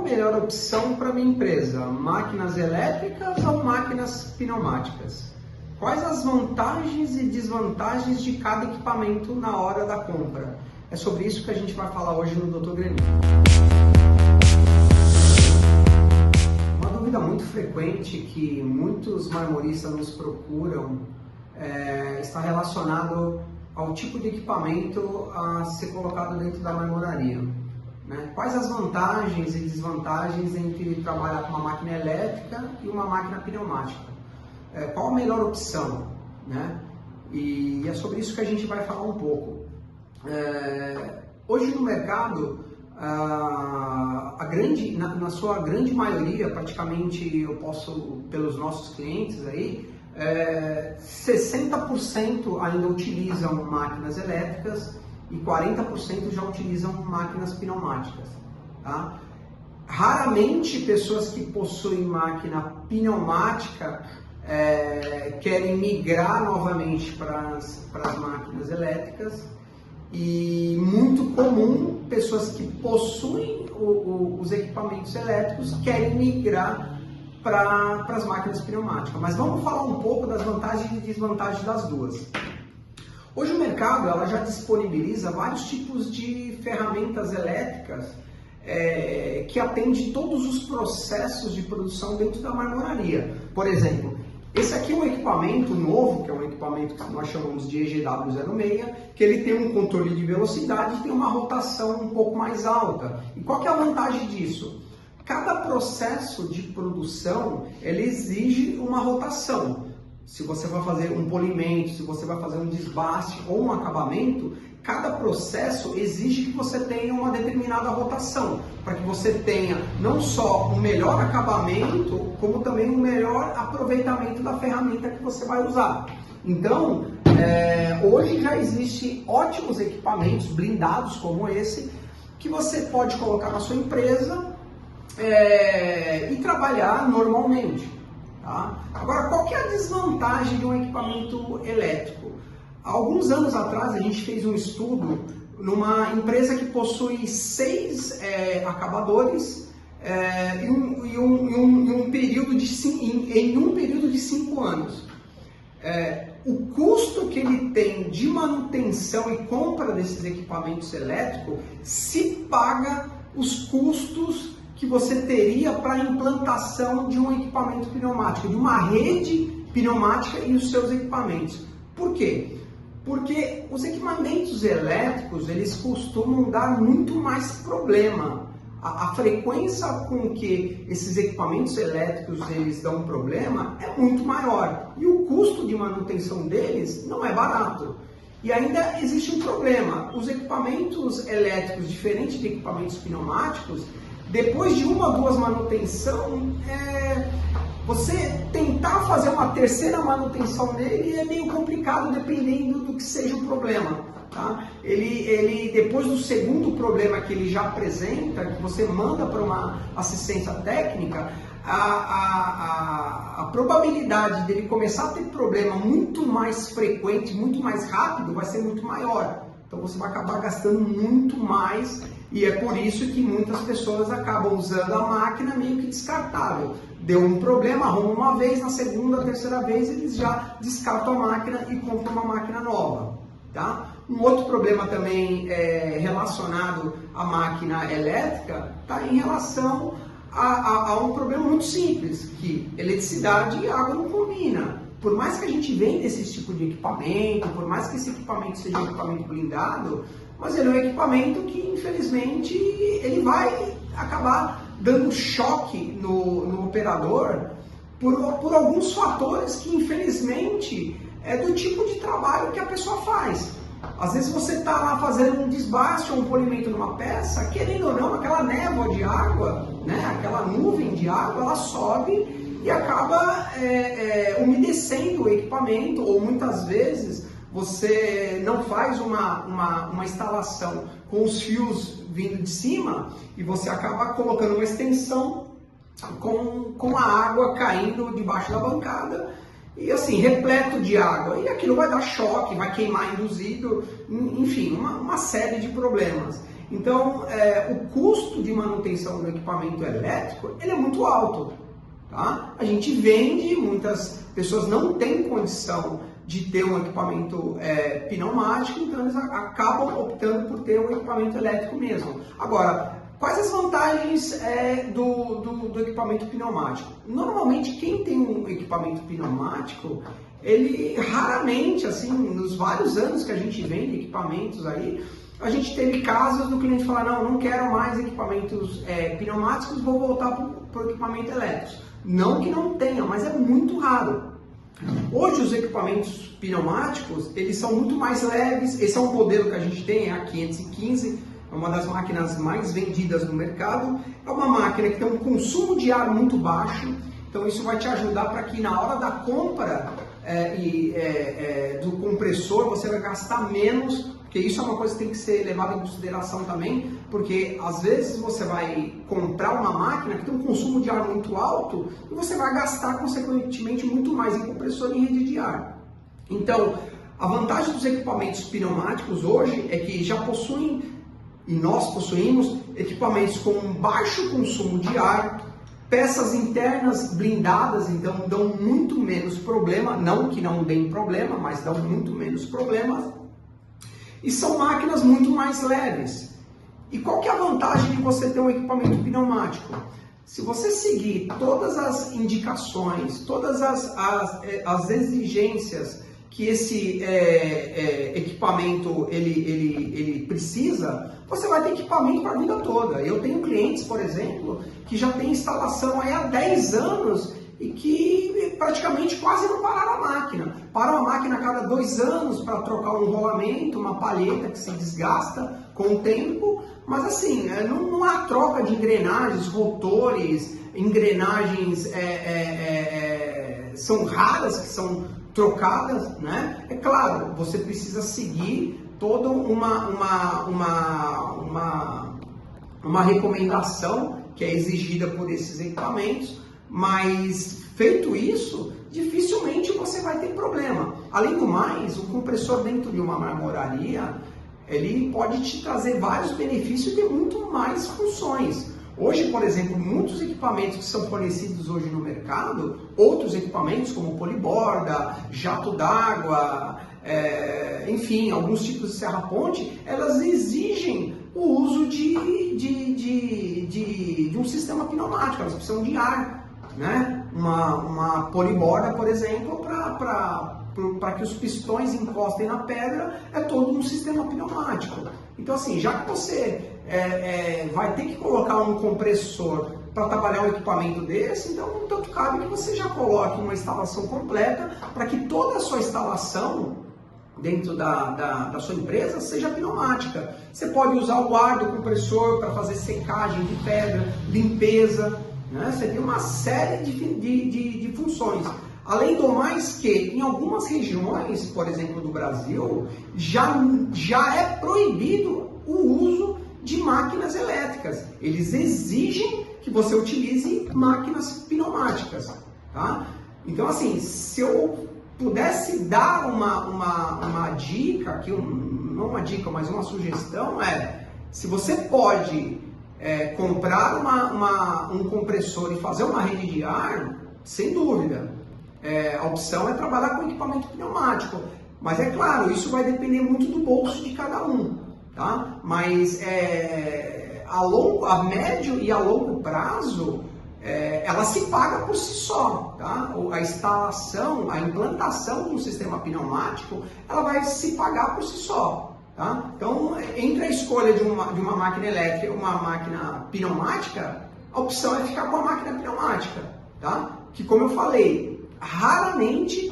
melhor opção para minha empresa? Máquinas elétricas ou máquinas pneumáticas? Quais as vantagens e desvantagens de cada equipamento na hora da compra? É sobre isso que a gente vai falar hoje no Dr. Grenier. Uma dúvida muito frequente que muitos marmoristas nos procuram está relacionado ao tipo de equipamento a ser colocado dentro da marmoraria. Quais as vantagens e desvantagens entre trabalhar com uma máquina elétrica e uma máquina pneumática? Qual a melhor opção? E é sobre isso que a gente vai falar um pouco. Hoje no mercado, na sua grande maioria, praticamente eu posso, pelos nossos clientes aí, 60% ainda utilizam máquinas elétricas e 40% já utilizam máquinas pneumáticas. Tá? Raramente pessoas que possuem máquina pneumática querem migrar novamente para as máquinas elétricas, e muito comum pessoas que possuem os equipamentos elétricos querem migrar para as máquinas pneumáticas. Mas vamos falar um pouco das vantagens e desvantagens das duas. Hoje o mercado já disponibiliza vários tipos de ferramentas elétricas que atendem todos os processos de produção dentro da marmoraria. Por exemplo, esse aqui é um equipamento novo, que é um equipamento que nós chamamos de EGW06, que ele tem um controle de velocidade e tem uma rotação um pouco mais alta. E qual que é a vantagem disso? Cada processo de produção, ele exige uma rotação. Se você vai fazer um polimento, se você vai fazer um desbaste ou um acabamento, cada processo exige que você tenha uma determinada rotação, para que você tenha não só um melhor acabamento, como também um melhor aproveitamento da ferramenta que você vai usar. Então, hoje já existem ótimos equipamentos blindados como esse, que você pode colocar na sua empresa e trabalhar normalmente. Tá? Agora, qual que é a desvantagem de um equipamento elétrico? Há alguns anos atrás a gente fez um estudo numa empresa que possui 6 acabadores em um período de 5 anos. O custo que ele tem de manutenção e compra desses equipamentos elétricos se paga os custos que você teria para a implantação de um equipamento pneumático, de uma rede pneumática e os seus equipamentos. Por quê? Porque os equipamentos elétricos, eles costumam dar muito mais problema. A frequência com que esses equipamentos elétricos eles dão problema é muito maior. E o custo de manutenção deles não é barato. E ainda existe um problema. Os equipamentos elétricos, diferente de equipamentos pneumáticos, depois de uma ou duas manutenção, você tentar fazer uma terceira manutenção nele é meio complicado, dependendo do que seja o problema. Tá? Ele depois do segundo problema que ele já apresenta, que você manda para uma assistência técnica, a probabilidade dele começar a ter problema muito mais frequente, muito mais rápido, vai ser muito maior. Então você vai acabar gastando muito mais, e é por isso que muitas pessoas acabam usando a máquina meio que descartável. Deu um problema, arruma uma vez, na segunda, terceira vez eles já descartam a máquina e compram uma máquina nova. Tá? Um outro problema também relacionado à máquina elétrica está em relação a um problema muito simples, que eletricidade e água não combinam. Por mais que a gente venda esse tipo de equipamento, por mais que esse equipamento seja um equipamento blindado, mas ele é um equipamento que, infelizmente, ele vai acabar dando choque no operador por alguns fatores que, infelizmente, é do tipo de trabalho que a pessoa faz. Às vezes você está lá fazendo um desbaste ou um polimento numa peça, querendo ou não, aquela névoa de água, aquela nuvem de água, ela sobe e acaba umedecendo o equipamento, ou muitas vezes você não faz uma instalação com os fios vindo de cima e você acaba colocando uma extensão com a água caindo debaixo da bancada e assim, repleto de água, e aquilo vai dar choque, vai queimar induzido, enfim, uma série de problemas. Então, o custo de manutenção do equipamento elétrico ele é muito alto. Tá? A gente vende, muitas pessoas não têm condição de ter um equipamento pneumático, então eles acabam optando por ter um equipamento elétrico mesmo. Agora, quais as vantagens do equipamento pneumático? Normalmente, quem tem um equipamento pneumático, ele raramente, assim, nos vários anos que a gente vende equipamentos aí, a gente teve casos do cliente falar, não quero mais equipamentos pneumáticos, vou voltar para o equipamento elétrico. Não que não tenha, mas é muito raro. Hoje os equipamentos pneumáticos, eles são muito mais leves, esse é um modelo que a gente tem, a 515, é uma das máquinas mais vendidas no mercado, é uma máquina que tem um consumo de ar muito baixo, então isso vai te ajudar para que na hora da compra do compressor você vai gastar menos, porque isso é uma coisa que tem que ser levada em consideração também, porque às vezes você vai comprar uma máquina que tem um consumo de ar muito alto e você vai gastar consequentemente muito mais em compressor e em rede de ar. Então, a vantagem dos equipamentos pneumáticos hoje é que já possuem, e nós possuímos, equipamentos com baixo consumo de ar, peças internas blindadas, então dão muito menos problema, não que não deem problema, mas dão muito menos problemas. E são máquinas muito mais leves. E qual que é a vantagem de você ter um equipamento pneumático? Se você seguir todas as indicações, todas as exigências que esse equipamento ele precisa, você vai ter equipamento para a vida toda. Eu tenho clientes, por exemplo, que já têm instalação aí há 10 anos e que praticamente quase não pararam a máquina. Param a máquina a cada 2 anos para trocar um rolamento, uma palheta que se desgasta com o tempo, mas assim, não há troca de engrenagens, rotores, engrenagens são raras que são trocadas, né? É claro, você precisa seguir toda uma recomendação que é exigida por esses equipamentos, mas feito isso, dificilmente você vai ter problema. Além do mais, o compressor dentro de uma marmoraria, ele pode te trazer vários benefícios e ter muito mais funções. Hoje, por exemplo, muitos equipamentos que são fornecidos hoje no mercado, outros equipamentos como poliborda, jato d'água, enfim, alguns tipos de serra-ponte, elas exigem o uso de um sistema pneumático, elas precisam de ar, né? Uma poliborda, por exemplo, para que os pistões encostem na pedra, é todo um sistema pneumático. Então, assim, já que você vai ter que colocar um compressor para trabalhar um equipamento desse, então, tanto cabe que você já coloque uma instalação completa para que toda a sua instalação dentro da sua empresa seja pneumática. Você pode usar o ar do compressor para fazer secagem de pedra, limpeza, né? Você tem uma série de funções. Além do mais que, em algumas regiões, por exemplo, do Brasil, já é proibido o uso de máquinas elétricas. Eles exigem que você utilize máquinas pneumáticas. Tá? Então, assim, se eu pudesse dar uma dica, aqui, não uma dica, mas uma sugestão, se você pode comprar um compressor e fazer uma rede de ar, sem dúvida. A opção é trabalhar com equipamento pneumático, mas é claro, isso vai depender muito do bolso de cada um, tá? Mas a médio e a longo prazo, ela se paga por si só, tá? A instalação, a implantação de um sistema pneumático, ela vai se pagar por si só, tá? Então, entre a escolha de uma máquina elétrica e uma máquina pneumática, a opção é ficar com a máquina pneumática, tá? Que, como eu falei, raramente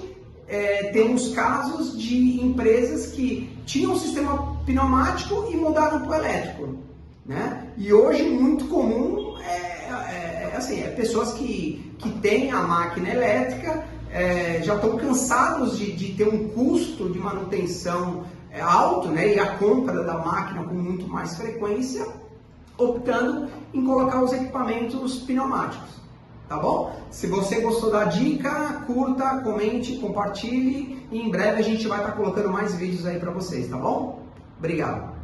temos casos de empresas que tinham um sistema pneumático e mudaram para o elétrico, né? E hoje muito comum pessoas que têm a máquina elétrica já estão cansados de ter um custo de manutenção alto, né? E a compra da máquina com muito mais frequência, optando em colocar os equipamentos pneumáticos. Tá bom? Se você gostou da dica, curta, comente, compartilhe e em breve a gente vai estar colocando mais vídeos aí para vocês, tá bom? Obrigado!